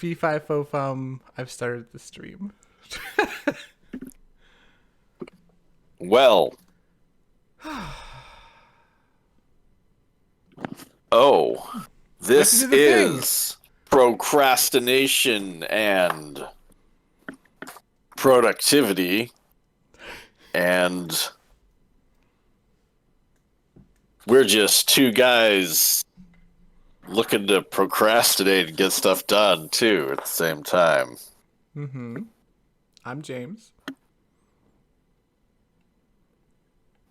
Fee fi fo fum. I've started the stream. Well. Oh, We have to this do the thing. is procrastination and productivity, and we're just two guys looking to procrastinate and get stuff done too at the same time. Mm-hmm. I'm James.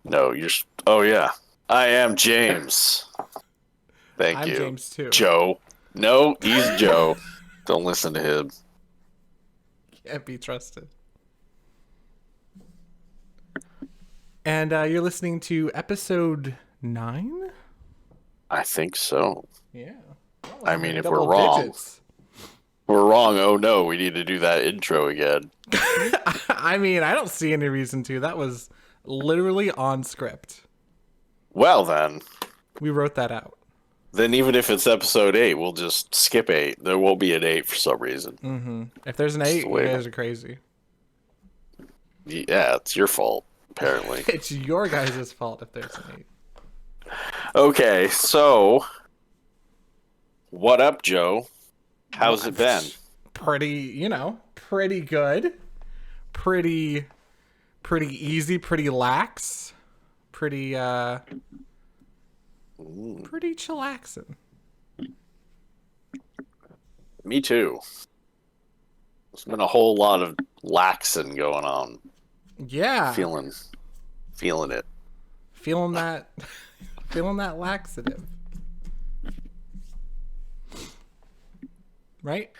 No, you're. Oh yeah, I am James. Thank I'm you, James too. Joe. No, he's Joe. Don't listen to him. Can't be trusted. And you're listening to episode 9? I think so. Yeah. Well, I mean, if we're double wrong, digits. we're wrong. Oh no, we need to do that intro again. I mean, I don't see any reason to. That was literally on script. Well then, We wrote that out. even if it's episode 8, we'll just skip 8. There won't be an 8 for some reason. Mm-hmm. If there's an Just 8, the you way- guys are crazy. Yeah, it's your fault, apparently. It's your guys' fault if there's an 8. Okay, so what up, Joe? How's it been? Pretty good. Pretty easy, pretty lax. Pretty chillaxing. Me too. There's been a whole lot of laxing going on. Yeah. Feeling it. Feeling that laxative. Right?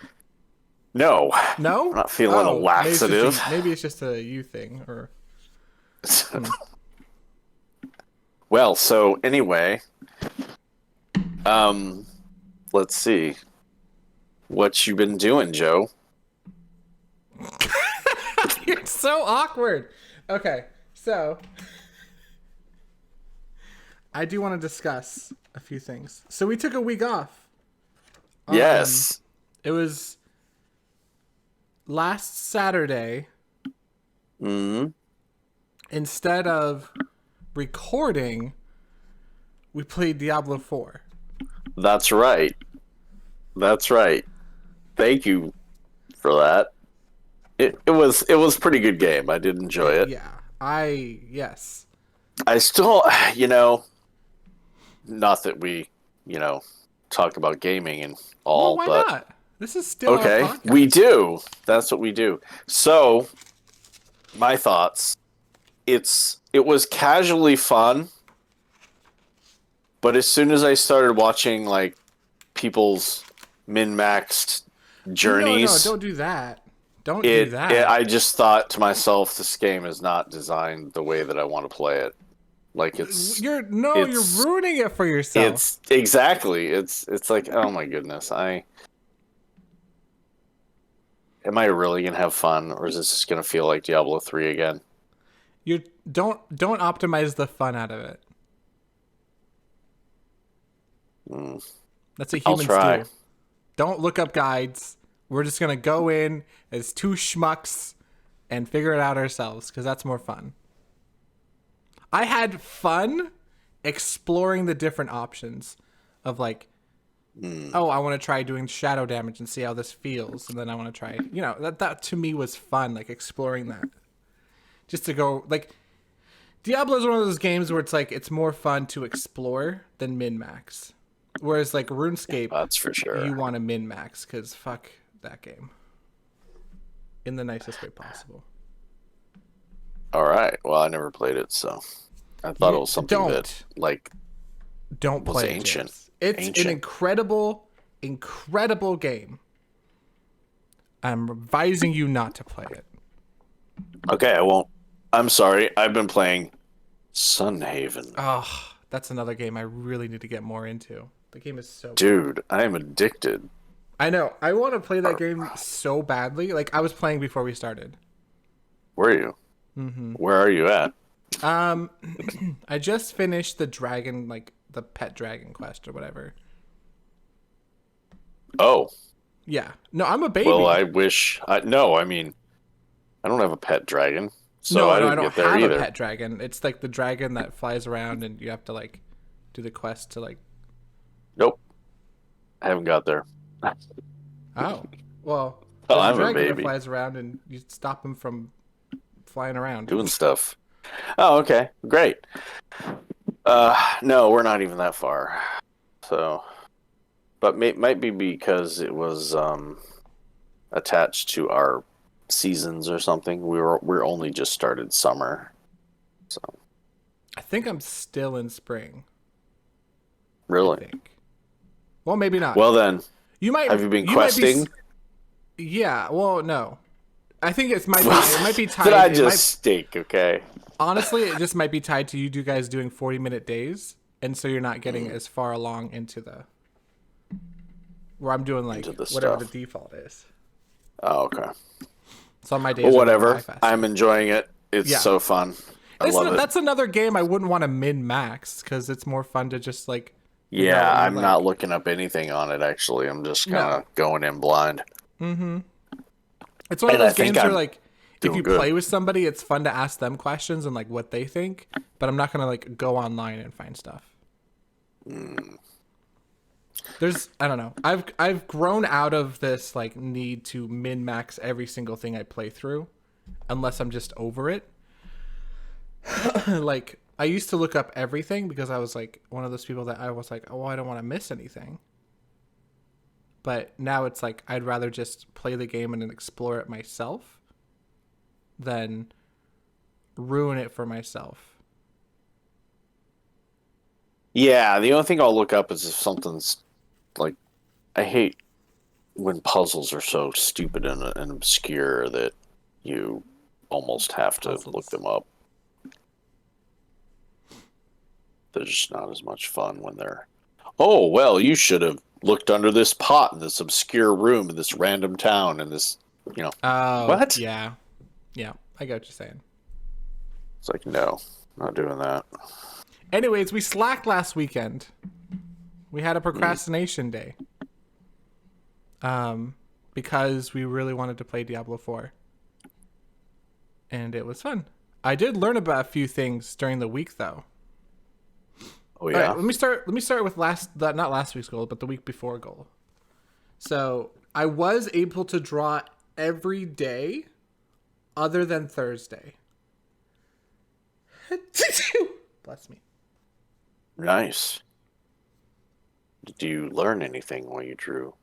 No. No? I'm not feeling a laxative. Maybe it's just a you thing or Well, so anyway, let's see. What you been doing, Joe? You're so awkward. Okay, so I do want to discuss a few things. So we took a week off. Yes. It was last Saturday. Hmm. Instead of recording, we played Diablo 4. That's right. That's right. Thank you for that. It was pretty good game. I did enjoy it. Yeah. Yes. I still, not that we, talk about gaming and all, Well, why but not? This is still okay, our podcast. we do. That's what we do. So, my thoughts. It was casually fun, but as soon as I started watching like people's min-maxed journeys, No, don't do that. Don't do that. I just thought to myself, this game is not designed the way that I want to play it. Like You're ruining it for yourself. It's exactly. It's like, oh my goodness, am I really gonna have fun, or is this just gonna feel like Diablo 3 again? You don't optimize the fun out of it. That's a human try. skill. Don't look up guides. We're just gonna go in as two schmucks and figure it out ourselves because that's more fun. I had fun exploring the different options of like, oh, I want to try doing shadow damage and see how this feels, and then I want to try, that to me was fun, like exploring that. Just to go like, Diablo is one of those games where it's like it's more fun to explore than min-max. Whereas like RuneScape, That's for sure. you want to min-max because fuck that game. In the nicest way possible. All right. Well, I never played it, so I thought it was something that like don't was play it, ancient. James. It's Ancient. an incredible game. I'm advising you not to play it. Okay, I won't. I'm sorry. I've been playing Sunhaven. Oh, that's another game I really need to get more into. The game is so Dude, I am addicted. I know. I want to play that game so badly. Like I was playing before we started. Where are you? Mm-hmm. Where are you at? I just finished the pet dragon quest or whatever. Oh, Yeah. No, I'm a Well, baby. I wish. No, I mean, I don't have a pet dragon, so No, I no, I didn't don't get there have a either. pet dragon. It's like the dragon that flies around and you have to like do the quest to like. Nope, I haven't got there. Oh, well, Oh, there's a I'm a dragon that baby flies around and you stop him from flying around. doing stuff. Oh, okay, great. No, we're not even that far. So, but might be because it was attached to our seasons or something. We're only just started summer, so I think I'm still in spring. I really. think. Well, maybe not. Well then, You might. have you been You might be. questing? Yeah. Well, no. I think it might be. It might be Did tied. I It just might. stink? Okay. Honestly, it just might be tied to you guys doing 40-minute days, and so you're not getting as far along into the where I'm doing Into like the whatever the stuff. default is. Oh, okay. So my Well, days are going by whatever. faster. I'm enjoying it. It's Yeah, so fun. I love it. that's another game I wouldn't want to min max because it's more fun to just like figure out Yeah, what you I'm not like. looking up anything on it actually. I'm just kind No, of going in blind. it's one of And I those think games where I'm like if doing you good. play with somebody, it's fun to ask them questions and like what they think. But I'm not gonna like go online and find stuff. There's I don't know. I've grown out of this like need to min max every single thing I play through, unless I'm just over it. Like I used to look up everything because I was like one of those people that I was like, oh, I don't want to miss anything. But now it's like I'd rather just play the game and then explore it myself than ruin it for myself. Yeah, the only thing I'll look up is if something's like I hate when puzzles are so stupid and obscure that you almost have to look Puzzles. them up. They're just not as much fun when they're, oh, well, you should have looked under this pot in this obscure room in this random town in this, you know, Oh what? yeah, yeah. I get what you're saying. It's like, no, not doing that. Anyways, we slacked last weekend. We had a procrastination day. Because we really wanted to play Diablo 4. And it was fun. I did learn about a few things during the week though. Oh, All right, yeah. let me start with not last week's goal, but the week before goal. So, I was able to draw every day other than Thursday. Bless me. Nice. Did you learn anything while you drew?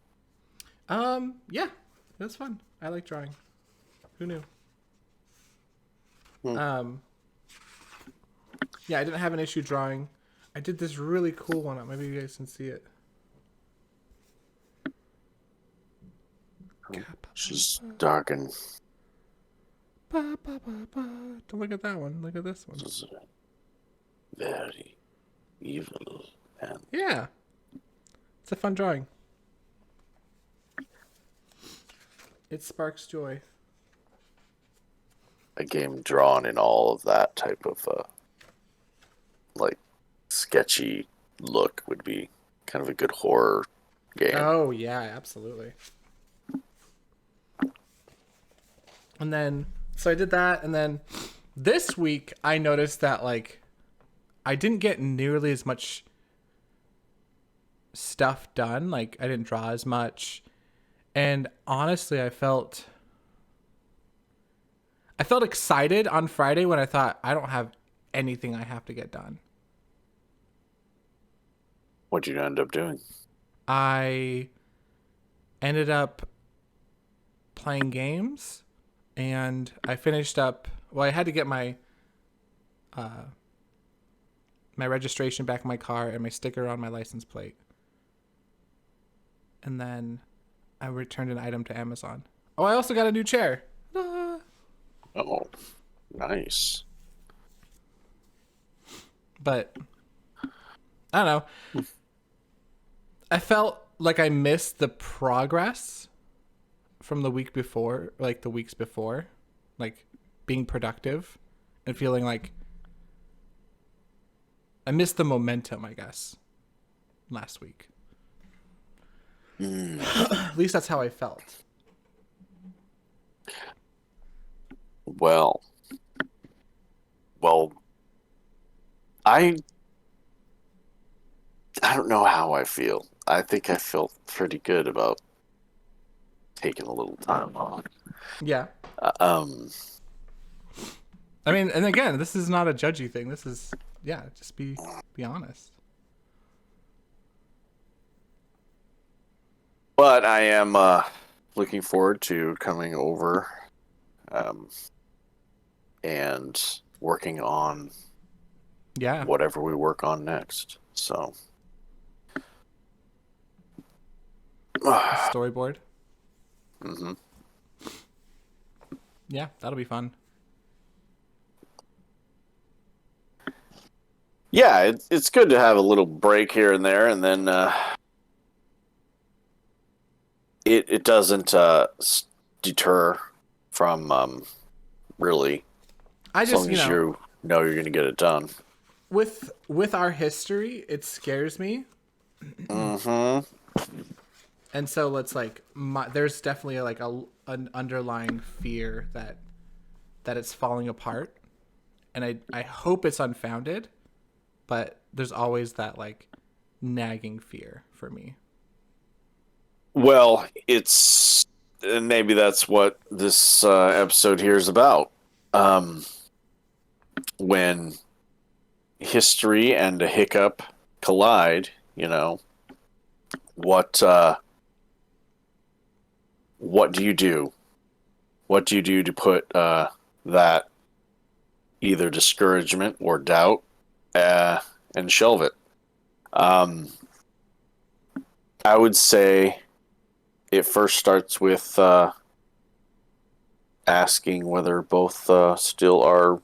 Yeah, it was fun. I like drawing. Who knew? Yeah, I didn't have an issue drawing. I did this really cool one. Maybe you guys can see it. She's dark and Don't look at that one. Look at this one. very evil and Yeah, it's a fun drawing. It sparks joy. a game drawn in all of that type of like sketchy look would be kind of a good horror game. Oh yeah, absolutely. And then so I did that, and then this week I noticed that like I didn't get nearly as much stuff done. Like I didn't draw as much. And honestly, I felt excited on Friday when I thought I don't have anything I have to get done. What'd you end up doing? I ended up playing games and I finished up I had to get my my registration back in my car and my sticker on my license plate. And then I returned an item to Amazon. Oh, I also got a new chair. Ah. Oh, nice. But I don't know. I felt like I missed the progress from the week before, like the weeks before, like being productive and feeling like I missed the momentum, I guess, last week. At least that's how I felt. Well, well, I I don't know how I feel. I think I felt pretty good about taking a little time off. Yeah. Uh, Um, I mean, and again, this is not a judgy thing. This is, yeah, just be honest. but I am looking forward to coming over um, and working on Yeah. whatever we work on next. So, A storyboard. hmm Yeah, that'll be fun. yeah, it's good to have a little break here and there, and then it doesn't deter from really, I as just, long as you know you're going to get it done. with our history, it scares me. Hmm And so let's like there's definitely like an underlying fear that it's falling apart. And I hope it's unfounded, but there's always that like nagging fear for me. Well, it's and maybe that's what this episode here is about. Um, when history and a hiccup collide, what what do you do? What do you do to put that either discouragement or doubt and shelve it? Um, I would say it first starts with asking whether both still are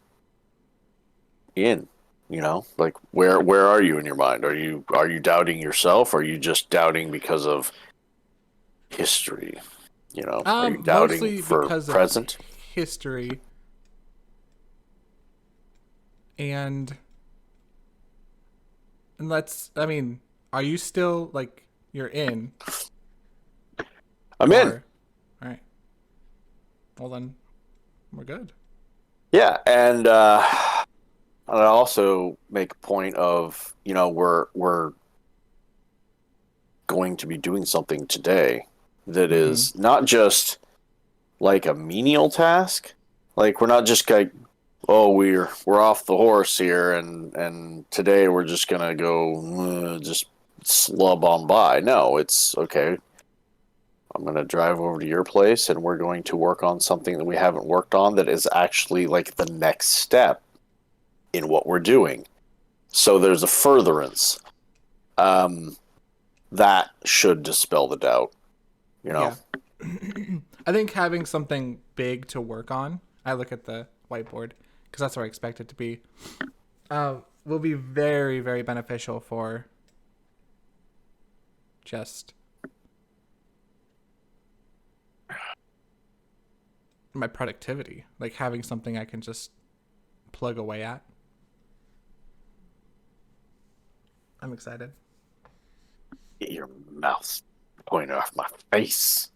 in. Like where are you in your mind? Are you doubting yourself? Or are you just doubting because of history? Are you doubting Mostly for because of present? history and let's I mean, are you still like you're in I'm in. or all right. Well then we're good. Yeah, and I also make a point of we're going to be doing something today that Mhm. is not just like a menial task. Like we're not just like, oh, we're off the horse here, and today we're just gonna go just slub on by. No, it's okay. I'm gonna drive over to your place, and we're going to work on something that we haven't worked on that is actually like the next step in what we're doing. So there's a furtherance. Um, that should dispel the doubt. You know. Yeah. I think having something big to work on, I look at the whiteboard because that's what I expect it to be, will be very, very beneficial for just my productivity. Like having something I can just plug away at. I'm excited. Get your mouth pointed off my face.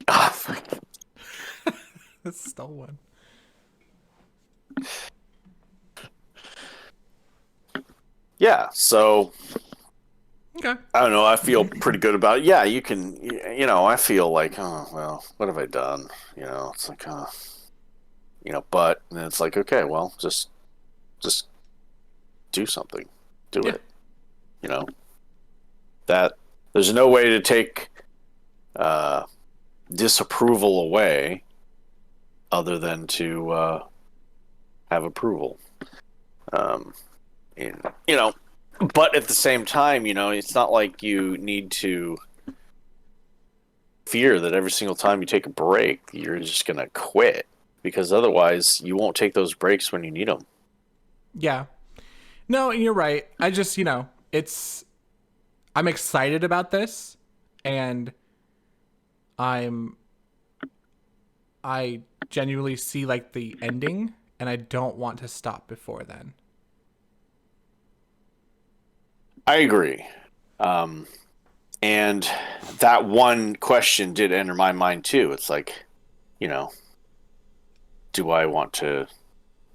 Ah, Stole one. yeah, so Okay. I don't know. I feel pretty good about it. Yeah, you can. I feel like, oh well, what have I done? It's like, but and it's like, okay, well, just do something, do Yeah. it. You know that there's no way to take uh, disapproval away other than to have approval. Um, and, but at the same time, it's not like you need to fear that every single time you take a break, you're just going to quit because otherwise you won't take those breaks when you need them. Yeah. No, you're right. I just, I'm excited about this and I'm I genuinely see like the ending and I don't want to stop before then. I agree. And that one question did enter my mind too. It's like, you know, do I want to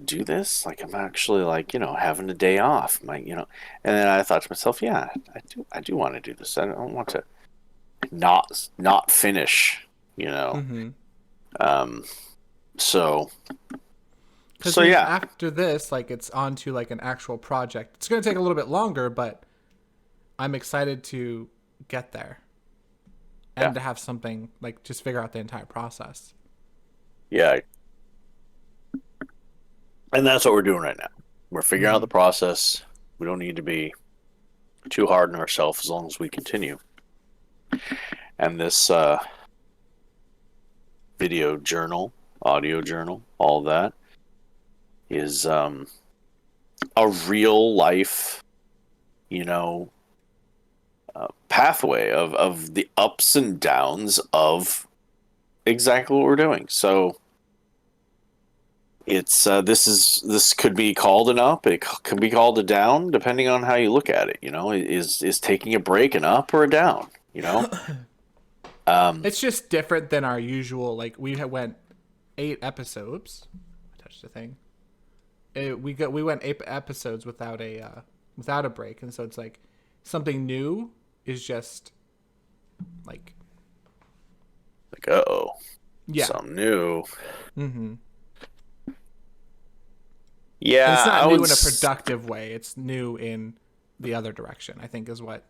do this? Like, I'm actually like, having a day off. And then I thought to myself, yeah, I do want to do this. I don't want to not finish, you know. Mm-hmm. Um, so, Because so then yeah, after this, like it's on to like an actual project. It's gonna take a little bit longer, but I'm excited to get there yeah, and to have something like just figure out the entire process. yeah. And that's what we're doing right now. We're figuring out Mm-hmm. the process. We don't need to be too hard on ourselves as long as we continue. And this video journal, audio journal, all that is a real life, you know, pathway of the ups and downs of exactly what we're doing. So it's this could be called an up, it can be called a down, depending on how you look at it. Is taking a break an up or a down? It's just different than our usual. Like went 8 episodes. I touched the thing. We went 8 episodes without a break, and so it's like something new is just like Like, oh, yeah. something new. Mm-hmm. And it's Yeah, not I new would. in a productive way. It's new in the other direction. I think is what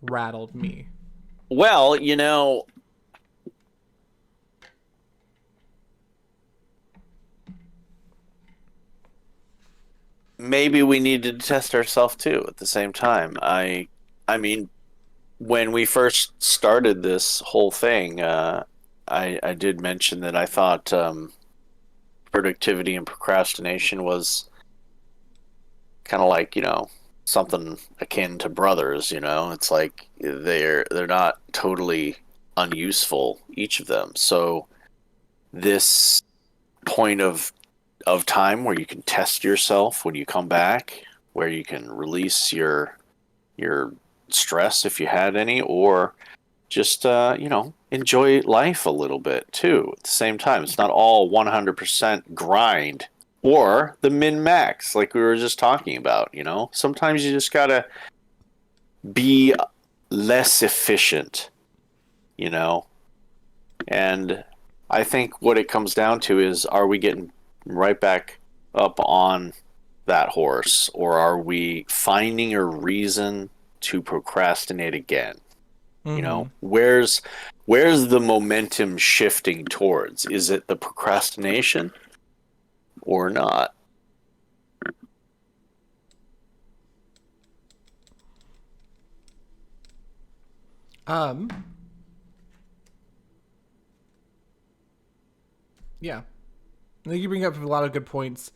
rattled me. Well, maybe we needed to test ourselves too at the same time. I mean, when we first started this whole thing, I did mention that I thought productivity and procrastination was kind of like something akin to brothers. It's like they're not totally unuseful, each of them. So this point of time where you can test yourself when you come back, where you can release your stress if you had any, or just enjoy life a little bit too at the same time. It's not all 100% grind or the min max like we were just talking about. Sometimes you just gotta be less efficient, you know and I think what it comes down to is, are we getting right back up on that horse, or are we finding a reason to procrastinate again? Mm-hmm. Where's the momentum shifting towards? Is it the procrastination or not? Um. Yeah. I think you bring up a lot of good points,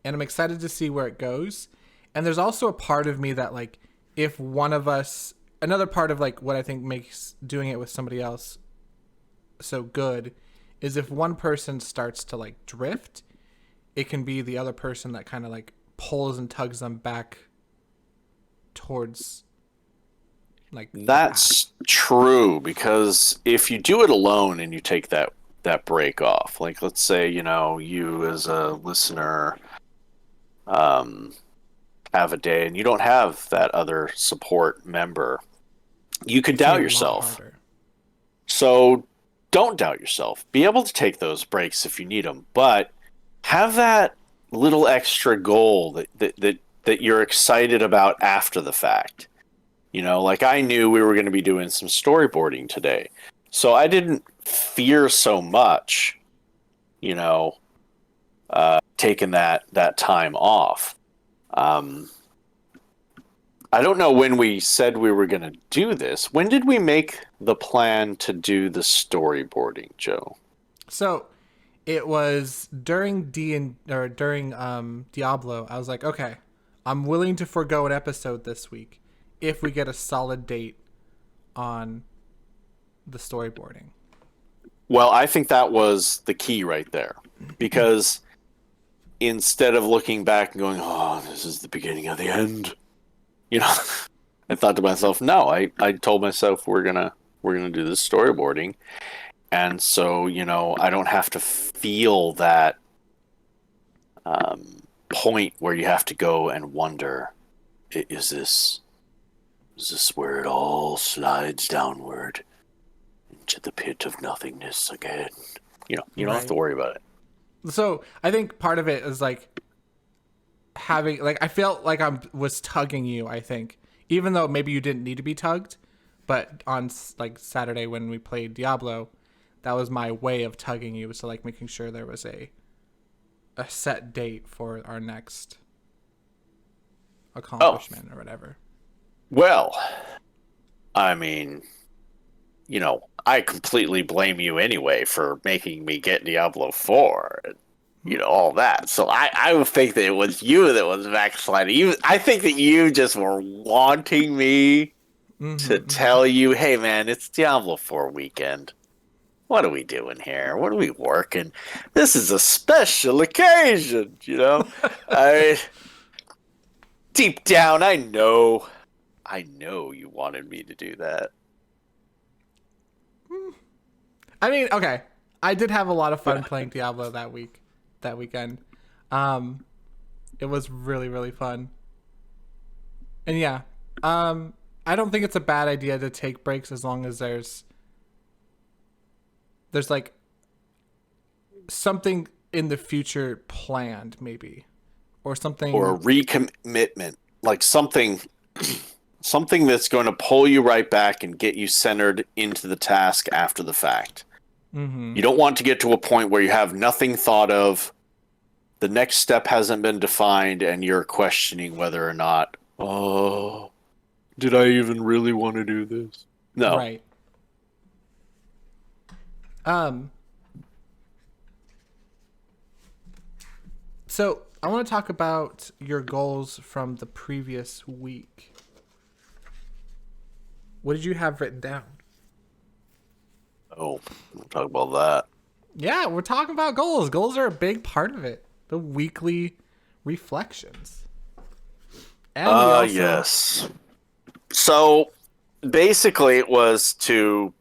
and I'm excited to see where it goes. And there's also a part of me that like, if one of us, another part of like what I think makes doing it with somebody else so good, is if one person starts to like drift, it can be the other person that kind of like pulls and tugs them back towards like the path. That's true, because if you do it alone and you take that break off, like let's say you as a listener um, have a day and you don't have that other support member, you could It's gonna doubt be a lot yourself. harder. So don't doubt yourself. Be able to take those breaks if you need them, but have that little extra goal that you're excited about after the fact. Like I knew we were going to be doing some storyboarding today, so I didn't fear so much, you know, taking that time off. Um, I don't know when we said we were going to do this. When did we make the plan to do the storyboarding, Joe? So it was during during Diablo. I was like, okay, I'm willing to forego an episode this week if we get a solid date on the storyboarding. Well, I think that was the key right there, because instead of looking back and going, "Oh, this is the beginning of the end," you know, I thought to myself, no, I told myself we're gonna do this storyboarding, and so I don't have to feel that point where you have to go and wonder, is this where it all slides downward into the pit of nothingness again? You don't have to Right. worry about it. So I think part of it is like having like I felt like I was tugging you. I think even though maybe you didn't need to be tugged, but on like Saturday when we played Diablo, that was my way of tugging you. So like making sure there was a set date for our next Oh, accomplishment or whatever. well, I mean, I completely blame you anyway for making me get Diablo 4 and, all that. So I would think that it was you that was backsliding. I think that you just were wanting me to tell you, hey, man, it's Diablo 4 weekend. What are we doing here? What are we working? This is a special occasion. I deep down, I know you wanted me to do that. I mean, okay, I did have a lot of fun playing Diablo that weekend. Um, it was really really fun, and yeah, I don't think it's a bad idea to take breaks as long as there's like something in the future planned, maybe, or Or a something. recommitment, like something that's going to pull you right back and get you centered into the task after the fact. Mm-hmm. You don't want to get to a point where you have nothing thought of, the next step hasn't been defined, and you're questioning whether or not, oh, did I even really want to do this? No. Right. Um. So I want to talk about your goals from the previous week. What did you have written down? Oh, we'll talk about that. Yeah, we're talking about goals. Goals are a big part of it. The weekly reflections. And we also Yes. So basically, it was to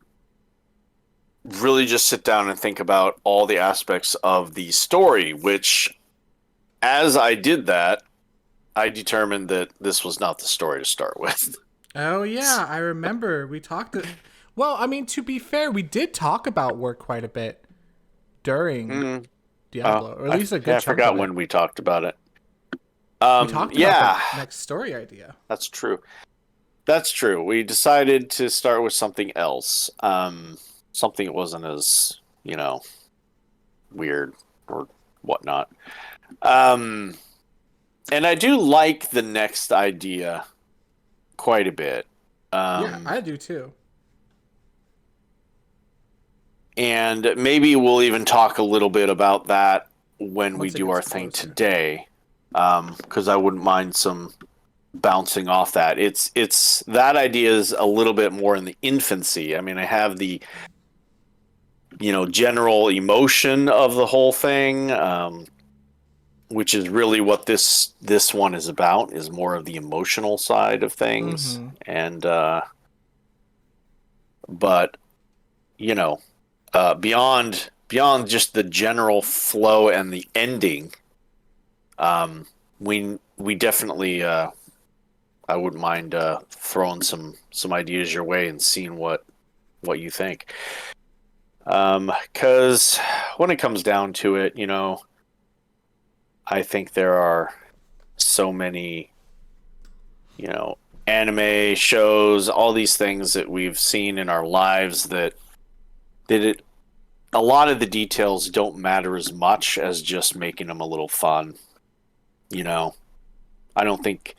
really just sit down and think about all the aspects of the story, which, as I did that, I determined that this was not the story to start with. Oh yeah, I remember we talked well, I mean to be fair, we did talk about work quite a bit during Mm, Diablo, or at least a yeah, good I chunk forgot of it. when we talked about it. We talked about the Yeah, next story idea. that's true. That's true. We decided to start with something else. Something that wasn't as, weird or whatnot. Um, and I do like the next idea quite a bit. Yeah, Um, I do too. and maybe we'll even talk a little bit about that when we Once it do gets our thing closer. today. Because I wouldn't mind some bouncing off that. It's that idea is a little bit more in the infancy. I mean, I have the general emotion of the whole thing, which is really what this one is about. Is more of the emotional side of things, Mm-hmm. and but you know, beyond just the general flow and the ending, we definitely I wouldn't mind throwing some ideas your way and seeing what you think. Because when it comes down to it, I think there are so many, you know, anime shows, all these things that we've seen in our lives that it a lot of the details don't matter as much as just making them a little fun. You know, I don't think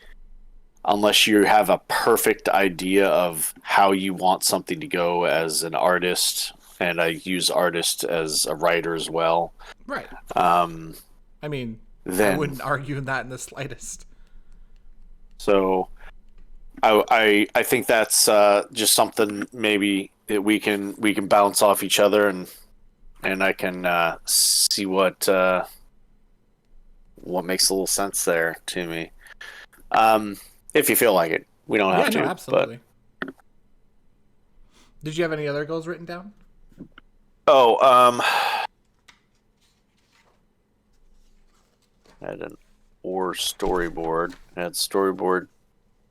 unless you have a perfect idea of how you want something to go as an artist, and I use artist as a writer as well. Right. Um, I mean, I then wouldn't argue that in the slightest. so I think that's just something maybe that we can bounce off each other, and I can see what makes a little sense there to me. If you feel like it. We don't Yeah, have no, to, but absolutely. Did you have any other goals written down? oh, I had an or storyboard. I had storyboard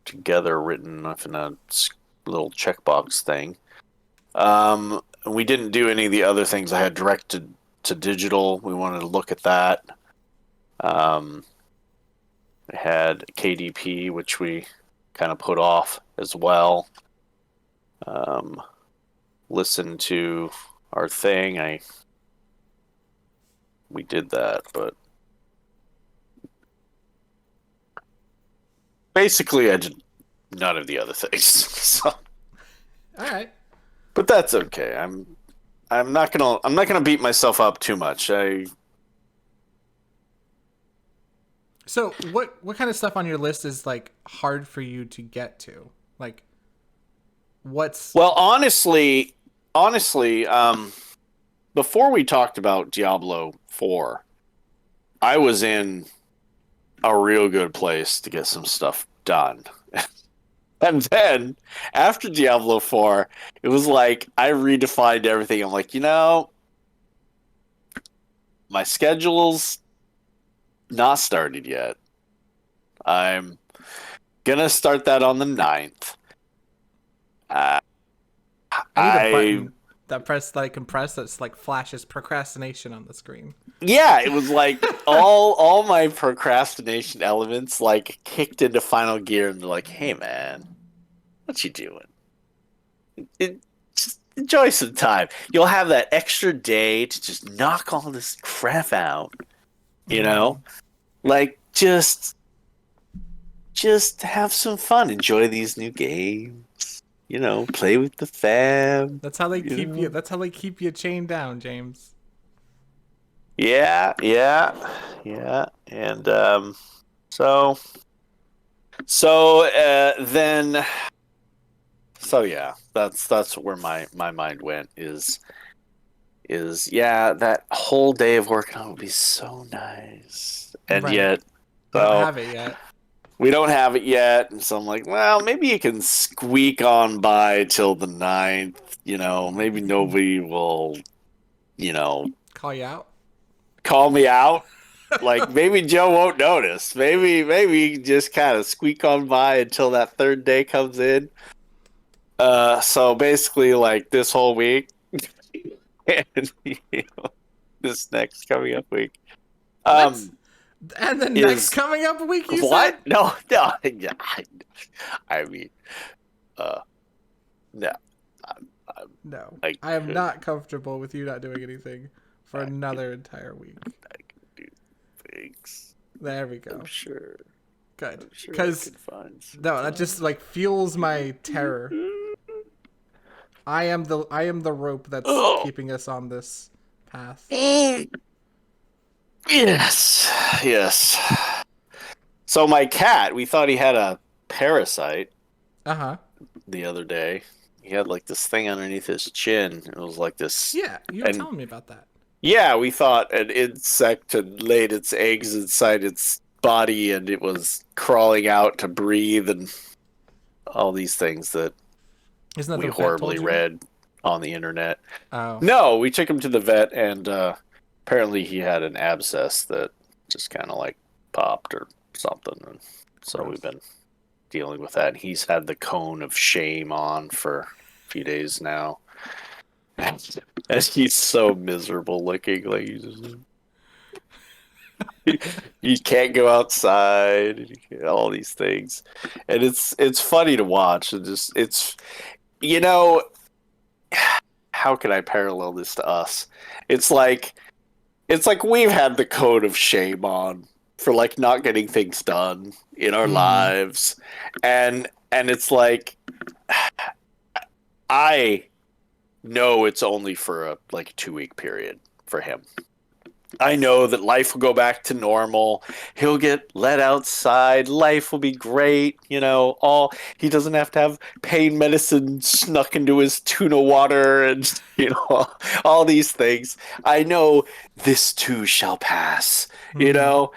together written up in a little checkbox thing. We didn't do any of the other things I had directed to digital. We wanted to look at that. Um, I had KDP, which we kind of put off as well. Um, Listen to our thing. We did that, but basically I did none of the other things. So, All right. but that's okay. I'm not gonna beat myself up too much. So what kind of stuff on your list is like hard for you to get to? Like what's Well, honestly, before we talked about Diablo 4, I was in a real good place to get some stuff done. And then after Diablo 4, it was like I redefined everything. I'm like, my schedule's not started yet. I'm gonna start that on the 9th. Uh, I need a I button that I can press that's like flashes procrastination on the screen. Yeah, it was like all my procrastination elements like kicked into final gear, and they're like, "Hey, man, what you doing? Just enjoy some time. You'll have that extra day to just knock all this crap out. You Mm. know, like just have some fun. Enjoy these new games. Play with the fam. That's how they You keep you know." that's how they keep you chained down, James. Yeah, yeah, yeah, and so then. So yeah, that's where my mind went is yeah, that whole day of working on would be so nice. And Right. yet You don't so have it yet. we don't have it yet, and so I'm like, well, maybe you can squeak on by till the 9th. Maybe nobody will, you know, Call you out. call me out. Like maybe Joe won't notice. Maybe you can just kind of squeak on by until that third day comes in. So basically, like this whole week, and this next coming up week, What? um, And the next is coming up week you what? said? No, no, yeah, I mean, uh, no, I'm No. I I am could, not comfortable with you not doing anything for I could, another entire week. I could do things. There we I'm go. sure, Good. I'm sure I Cuz could find some no, that just time. like fuels my terror. I am the rope that's Oh, keeping us on this path. yes, yes. So my cat, we thought he had a parasite Uh-huh. the other day. He had like this thing underneath his chin. It was like this, Yeah, you were and telling me about that. yeah, we thought an insect had laid its eggs inside its body, and it was crawling out to breathe, and all these things that Isn't that we the vet told horribly you? read on the internet. Oh, No, we took him to the vet, and apparently he had an abscess that just kind of like popped or something, and so we've gross. been dealing with that. He's had the cone of shame on for a few days now. And he's so miserable looking. Like he can't go outside. All these things, and it's funny to watch. And just you know how can I parallel this to us? It's like we've had the code of shame on for like not getting things done in our Mm-hmm. lives, and it's like I know it's only for a like 2 week period for him. I know that life will go back to normal. He'll get let outside. Life will be great. All he doesn't have to have pain medicine snuck into his tuna water and all these things. I know this too shall pass. You Mm-hmm. know,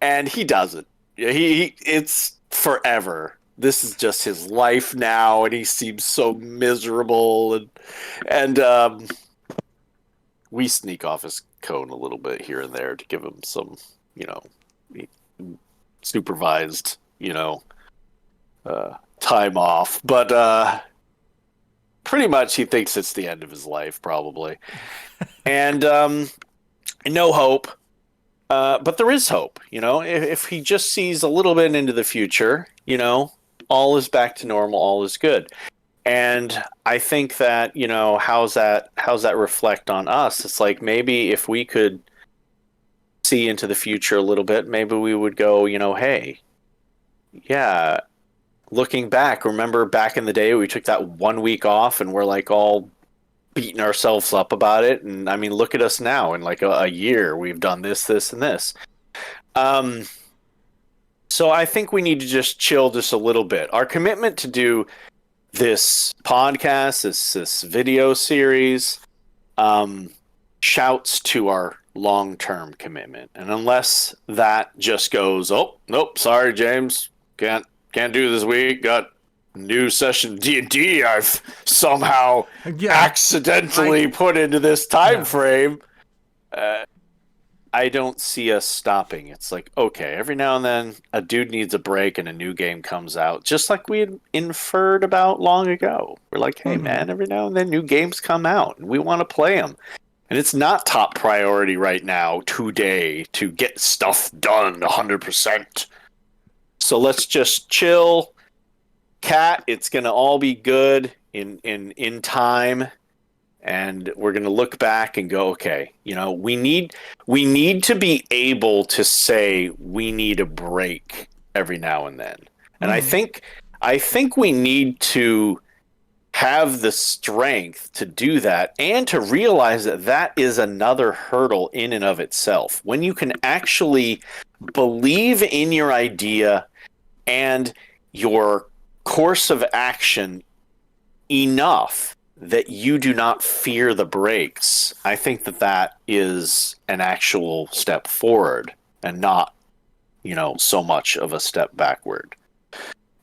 and he doesn't. It's forever. this is just his life now, and he seems so miserable, and we sneak off his cone a little bit here and there to give him some, you know, supervised, time off. But pretty much he thinks it's the end of his life, probably. And no hope. But there is hope, if he just sees a little bit into the future, all is back to normal, all is good. And I think that, how's that reflect on us? It's like maybe if we could see into the future a little bit, maybe we would go, hey, yeah, looking back, remember back in the day we took that 1 week off and we're like all beating ourselves up about it. And I mean, look at us now in like a year, we've done this, and this. Um, so I think we need to just chill just a little bit. Our commitment to do this podcast, this video series, shouts to our long-term commitment. And unless that just goes, oh nope, sorry James, can't do this week, got new session D&D I've somehow accidentally put into this time frame, I don't see us stopping. It's like, okay, every now and then a dude needs a break and a new game comes out, just like we had inferred about long ago. We're like, hey man, every now and then new games come out and we want to play them. And it's not top priority right now today to get stuff done 100%. So let's just chill. Cat, it's going to all be good in time. And we're going to look back and go, okay, we need to be able to say we need a break every now and then. And I think we need to have the strength to do that and to realize that that is another hurdle in and of itself. When you can actually believe in your idea and your course of action enough that you do not fear the breaks, I think that is an actual step forward and not, so much of a step backward.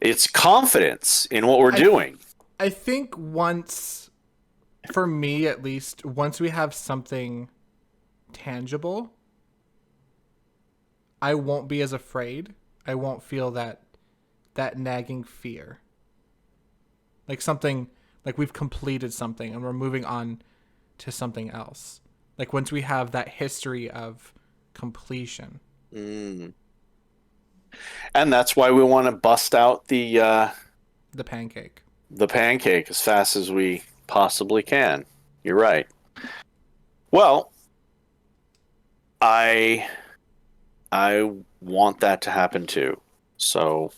It's confidence in what we're doing. I think for me at least, once we have something tangible, I won't be as afraid. I won't feel that nagging fear. Like something, like we've completed something and we're moving on to something else. Like once we have that history of completion. And that's why we want to bust out the pancake. The pancake as fast as we possibly can. You're right. Well, I want that to happen too. So,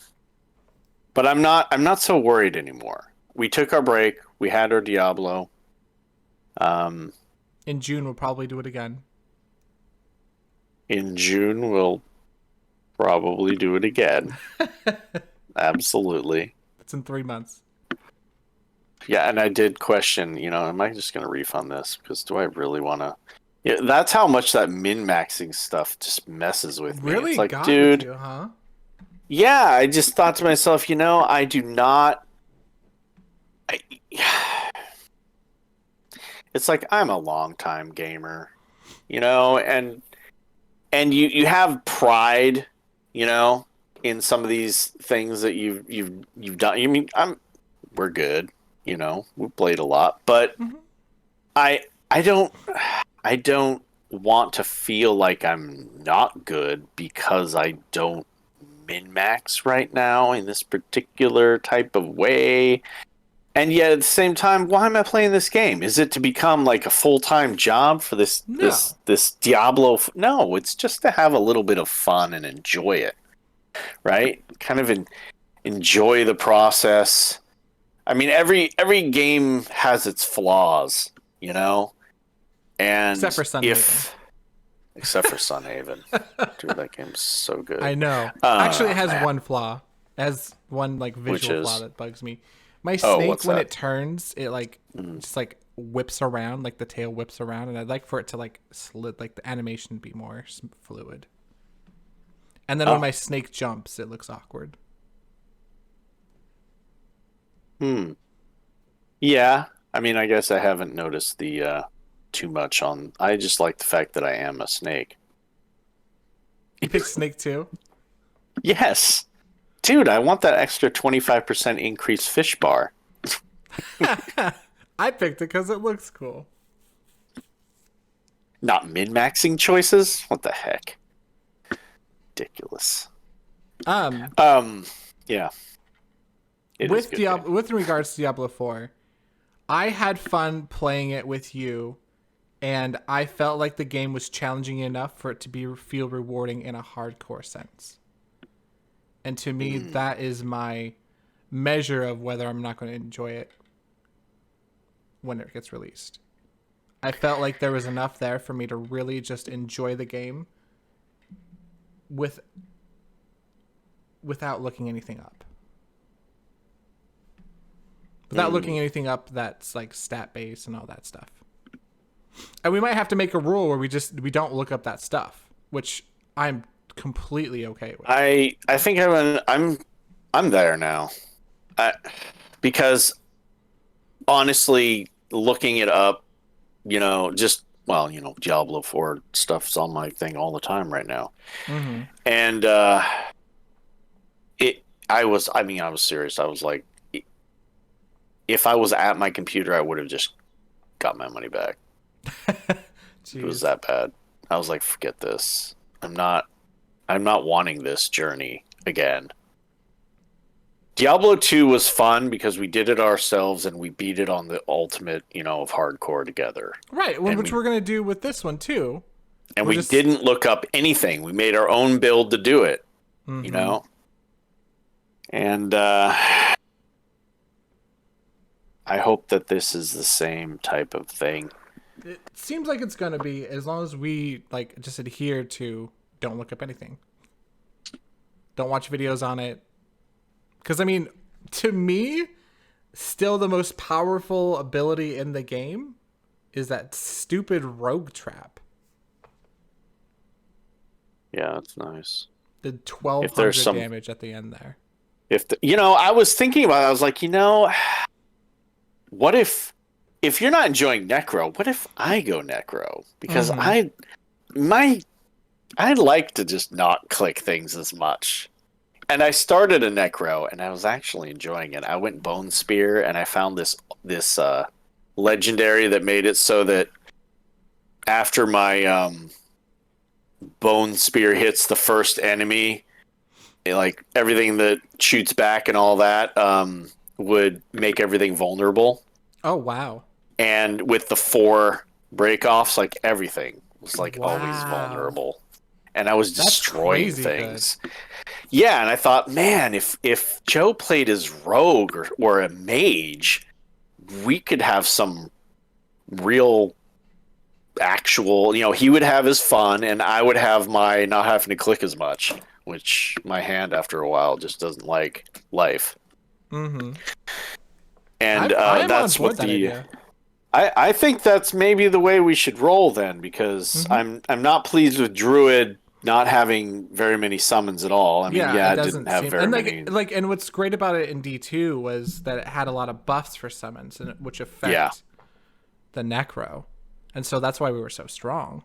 but I'm not so worried anymore. We took our break. We had our Diablo. In June, we'll probably do it again. In June, we'll probably do it again. Absolutely. It's in 3 months. Yeah, and I did question, am I just going to refund this? Because do I really want to? Yeah, that's how much that min-maxing stuff just messes with me. Really it's like, got dude, with you, huh? Yeah, I just thought to myself, I do not. It's like I'm a long-time gamer, and you have pride, in some of these things that you've done. I mean, we're good, we played a lot, but I don't want to feel like I'm not good because I don't min-max right now in this particular type of way. And yet at the same time, why am I playing this game? Is it to become like a full-time job for this Diablo? No, it's just to have a little bit of fun and enjoy it, right? Kind of enjoy the process. I mean, every game has its flaws, And except for Sunhaven. Except for Sunhaven. Dude, that game's so good. I know. Actually, it has one flaw. It has one visual flaw that bugs me. My snake, when it turns, it just whips around, the tail whips around, and I'd like for it to slid, the animation to be more fluid. And then when my snake jumps, it looks awkward. Hmm. Yeah. I mean, I guess I haven't noticed the too much on. I just like the fact that I am a snake. You picked Snake too. Yes. Dude, I want that extra 25% increased fish bar. I picked it because it looks cool. Not min-maxing choices? What the heck? Ridiculous. Um, Um, yeah, it is a with good game. Diablo, with regards to Diablo 4, I had fun playing it with you, and I felt like the game was challenging enough for it to be feel rewarding in a hardcore sense. And to me, Mm. that is my measure of whether I'm not going to enjoy it when it gets released. I felt like there was enough there for me to really just enjoy the game with without looking anything up. Without looking Mm. anything up that's like stat based and all that stuff. And we might have to make a rule where we don't look up that stuff, which I'm completely okay with. I think I'm there now. I, because honestly, looking it up, just well, Diablo 4 stuff's on my thing all the time right now. Mm-hmm. And I mean, I was serious. I was like, if I was at my computer, I would have just got my money back. It was Jeez. that bad. I was like, forget this. I'm not wanting this journey again. Diablo 2 was fun because we did it ourselves and we beat it on the ultimate, of hardcore together. Right, And which we we're gonna do with this one too. and We're we just didn't look up anything. We made our own build to do it, you mm-hmm. know? And I hope that this is the same type of thing. It seems like it's gonna be as long as we like just adhere to don't look up anything, don't watch videos on it. Because I mean, to me, still the most powerful ability in the game is that stupid rogue trap. Yeah, that's nice. Did If there's 1,200 some damage at the end there. I was thinking about it, I was like, what if you're not enjoying Necro, what if I go Necro? Because Mm-hmm. I like to just not click things as much. And I started a Necro and I was actually enjoying it. I went Bone Spear and I found this legendary that made it so that after my Bone Spear hits the first enemy, like everything that shoots back and all that would make everything vulnerable. Oh wow. And with the 4 breakoffs, like everything was like always Wow. vulnerable. And I was That's destroying crazy good. things. Yeah, and I thought, man, if Joe played as rogue or a mage, we could have some real actual, he would have his fun and I would have my not having to click as much, which my hand after a while just doesn't like life. Mm-hmm. And I'm on that's board what that the idea. I think that's maybe the way we should roll then, because Mm-hmm. I'm not pleased with Druid not having very many summons at all. I mean, Yeah, yeah, it it didn't doesn't have seem very and many. and what's great about it in D2 was that it had a lot of buffs for summons and which Yeah, affect the necro. And so that's why we were so strong.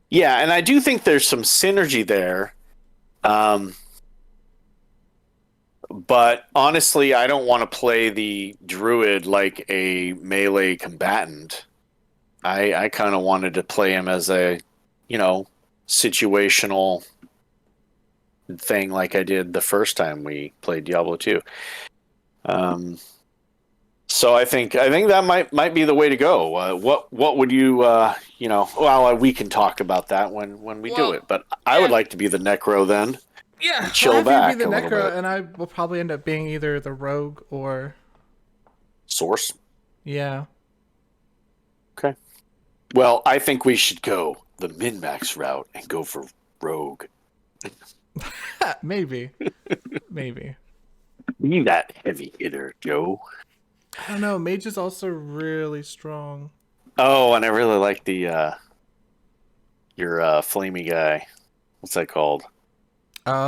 yeah, and I do think there's some synergy there. Um, but honestly, I don't want to play the Druid like a melee combatant. I kind of wanted to play him as a, you know, situational thing like I did the first time we played Diablo 2. Um, so I think that might be the way to go. What would you Well, we can talk about that when we do Well, it. But I would yeah, like to be the Necro then yeah. and We'll chill have you be back the a little bit. necro, and I will probably end up being either the rogue or Source. yeah. Okay. Well, I think we should go the min max route and go for Rogue. Maybe, maybe. Be that heavy hitter, Joe. I don't know. Mage is also really strong. Oh, and I really like the your flamey guy. What's that called?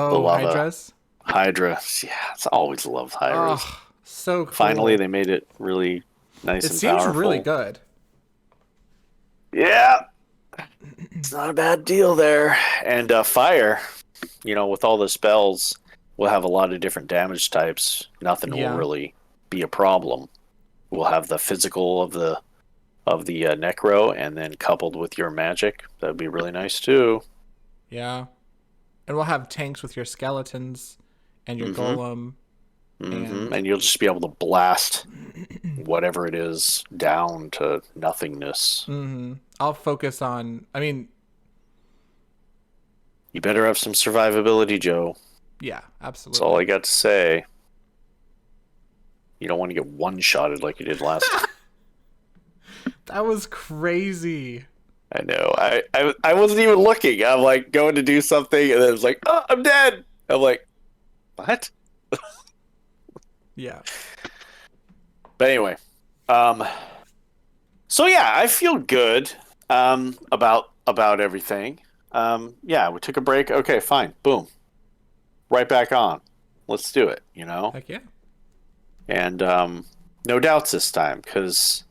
The Oh, lava. Hydras. Hydra. Yeah, it's always loved Hydras. Oh, so Finally, cool. they made it really nice It and seems really powerful. good. Yeah, it's not a bad deal there. And fire, with all the spells, we'll have a lot of different damage types. Nothing will Yeah. really be a problem. We'll have the physical of the necro, and then coupled with your magic, that'd be really nice too. Yeah. And we'll have tanks with your skeletons and your Mm-hmm. golem Mm-hmm. and And you'll just be able to blast whatever it is down to nothingness. I'll focus on You better have some survivability, Joe. yeah, That's all I absolutely. got to say. You don't want to get one-shotted like you did last time. That was crazy. I know. I wasn't even looking. I'm like going to do something, and then it's like, oh, I'm dead. I'm like, what? Yeah. But anyway, um, so yeah, I feel good about everything. Yeah, we took a break. Okay, fine. Boom. Right back on. Let's do it, Heck yeah. And no doubts this time because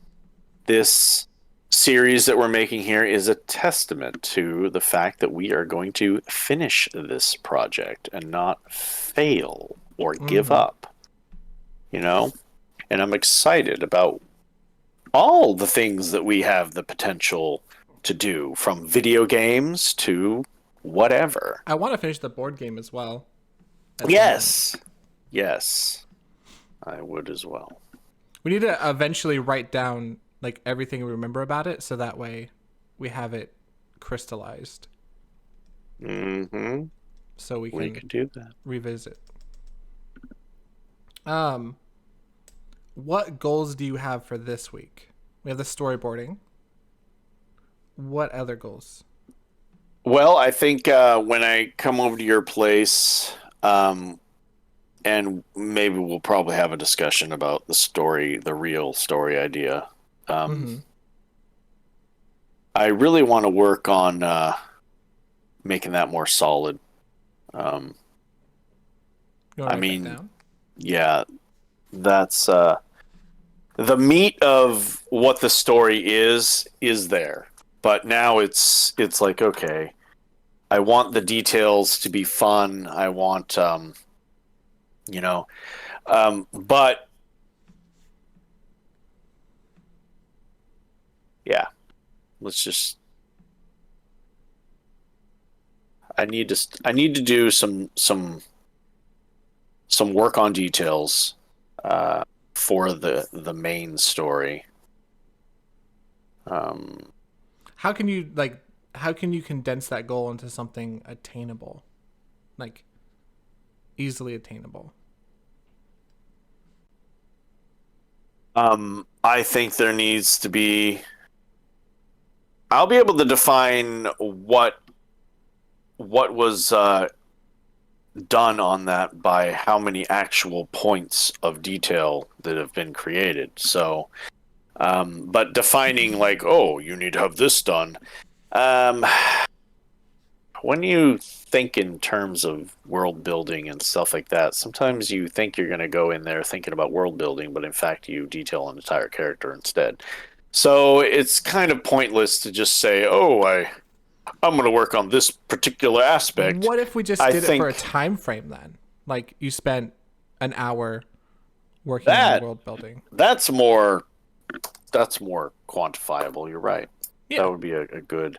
this series that we're making here is a testament to the fact that we are going to finish this project and not fail or give up, you know? And I'm excited about all the things that we have the potential to do, from video games to whatever. I want to finish the board game as well at some point. Yes. Yes. I would as well. We need to eventually write down like everything we remember about it so that way we have it crystallized Mm-hmm. so we We can could do that. revisit. Um what goals do you have for this week? We have the storyboarding. What other goals? Well, I think when I come over to your place, and maybe we'll probably have a discussion about the story, the real story idea. Um, Mhm. I really want to work on making that more solid. You want to I write that mean, down? yeah, that's the meat of what the story is there, but now it's like, okay, I want the details to be fun. I want you know, but yeah, let's just. I need to do some work on details uh, for the main story. Um, how can you condense that goal into something attainable? Like easily attainable. I think there needs to be. I'll be able to define what was done on that by how many actual points of detail that have been created. So, but defining like, oh, you need to have this done. Um, when you think in terms of world building and stuff like that, sometimes you think you're going to go in there thinking about world building, but in fact, you detail an entire character instead. So it's kind of pointless to just say, "Oh, I'm going to work on this particular aspect." What if we just I did it for a think time frame then? Like you spent an hour working on the that world building. that's more quantifiable. You're right. That Yeah. would be a good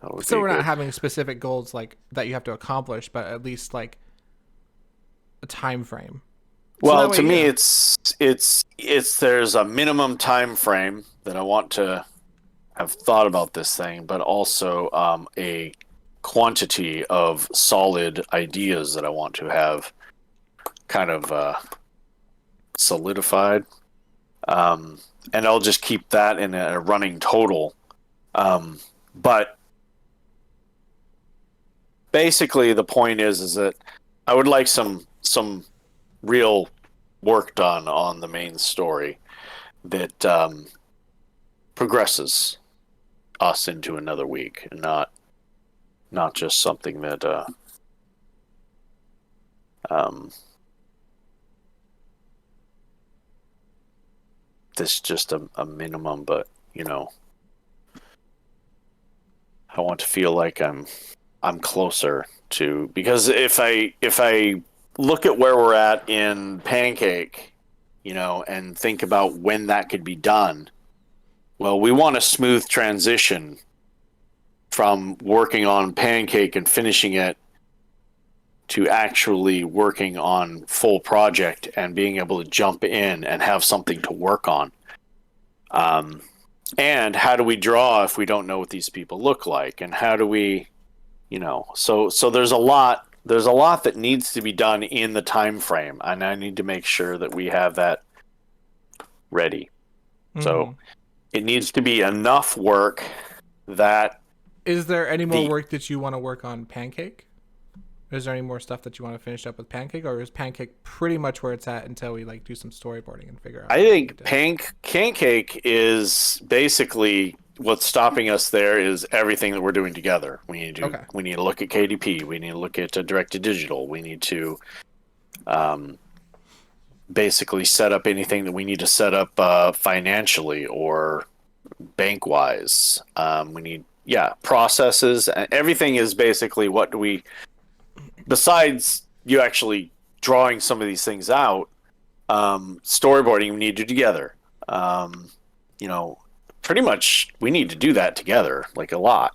that would be So a we're not good. having specific goals like that you have to accomplish, but at least like a time frame. So Well, that to way, me, it's there's a minimum time frame that I want to have thought about this thing, but also a quantity of solid ideas that I want to have kind of solidified, and I'll just keep that in a running total. But basically, the point is that I would like some real work done on the main story that progresses us into another week and not not just something that um, that's just a minimum. But I want to feel like I'm closer to, because if I look at where we're at in Pancake, and think about when that could be done. Well, we want a smooth transition from working on Pancake and finishing it to actually working on full project and being able to jump in and have something to work on. Um, and how do we draw if we don't know what these people look like? And how do we, so there's a lot that needs to be done in the time frame, and I need to make sure that we have that ready. Mm-hmm. So it needs to be enough work that Is there any more the work that you want to work on Pancake? Is there any more stuff that you want to finish up with Pancake, or is Pancake pretty much where it's at until we like do some storyboarding and figure out I what we think need to? Pancake is basically what's stopping us there is everything that we're doing together. Okay. We need to look at KDP. We need to look at direct to digital. We need to um, basically set up anything that we need to set up financially or bank wise. We need processes. Everything is basically what do we, besides you actually drawing some of these things out. Storyboarding we need to do together. You know, Pretty much we need to do that together, like a lot.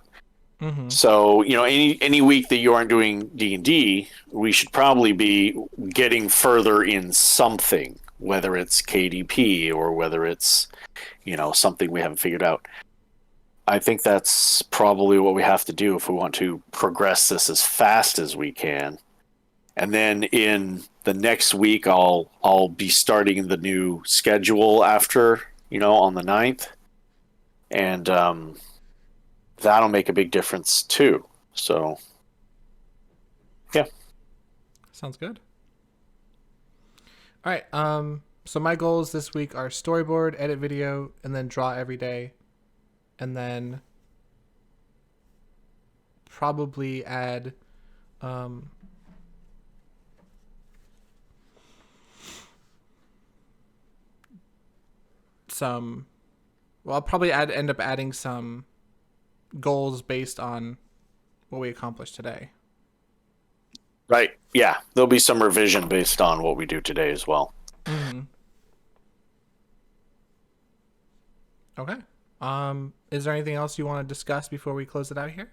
Mm-hmm. So any week that you aren't doing D&D, we should probably be getting further in something, whether it's KDP or whether it's something we haven't figured out. I think that's probably what we have to do if we want to progress this as fast as we can. And then in the next week, I'll be starting the new schedule after on the 9th, and that'll make a big difference too. So yeah, Sounds good. All right. So my goals this week are storyboard, edit video, and then draw every day, and then probably add um, some. Well, I'll probably end up adding some goals based on what we accomplished today. right. Yeah, there'll be some revision based on what we do today as well. Mm-hmm. Okay. Is there anything else you want to discuss before we close it out here?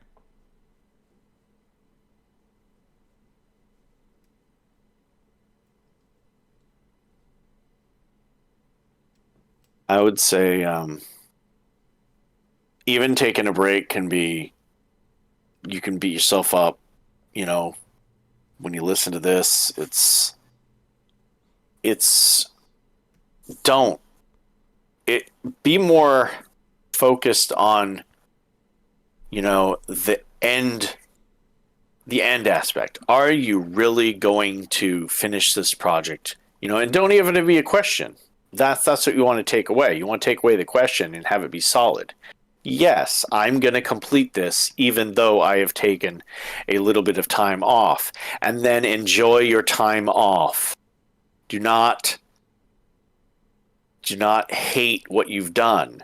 I would say even taking a break can be, you can beat yourself up. When you listen to this, it's don't it be more focused on the end aspect. Are you really going to finish this project? And don't even be a question. That's what you want to take away. You want to take away the question and have it be solid. Yes, I'm going to complete this even though I have taken a little bit of time off. And then enjoy your time off. Do not hate what you've done.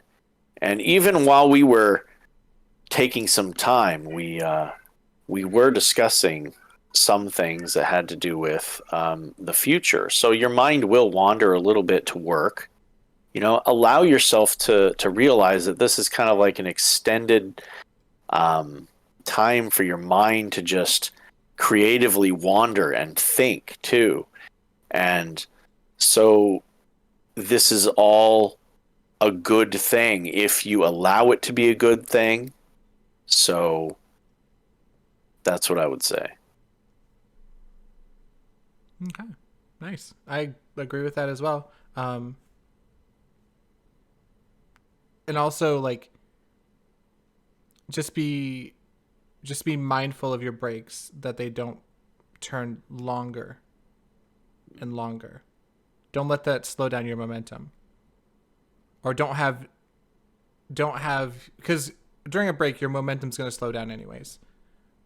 And even while we were taking some time, we were discussing some things that had to do with the future. So your mind will wander a little bit to work. Allow yourself to realize that this is kind of like an extended time for your mind to just creatively wander and think too. And so this is all a good thing if you allow it to be a good thing. So that's what I would say. Okay. Nice. I agree with that as well. And also like just be mindful of your breaks, that they don't turn longer and longer. Don't let that slow down your momentum. Or don't have because during a break your momentum's going to slow down anyways.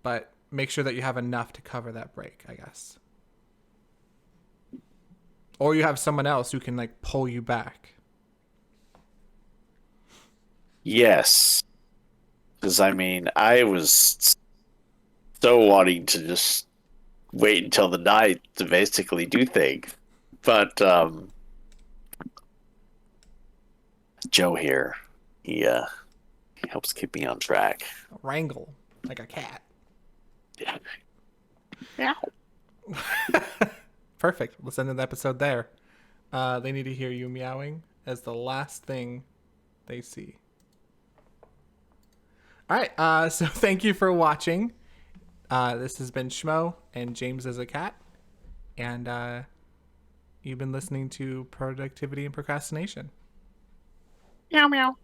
but make sure that you have enough to cover that break, I guess. Or you have someone else who can like pull you back. Yes. Because, I mean, I was so wanting to just wait until the night to basically do things. But Joe here, he helps keep me on track. Wrangle like a cat. Yeah. Meow. Perfect. Let's end the episode there. They need to hear you meowing as the last thing they see. All right. So thank you for watching. This has been Schmo and James as a cat. And you've been listening to Productivity and Procrastination. Meow meow.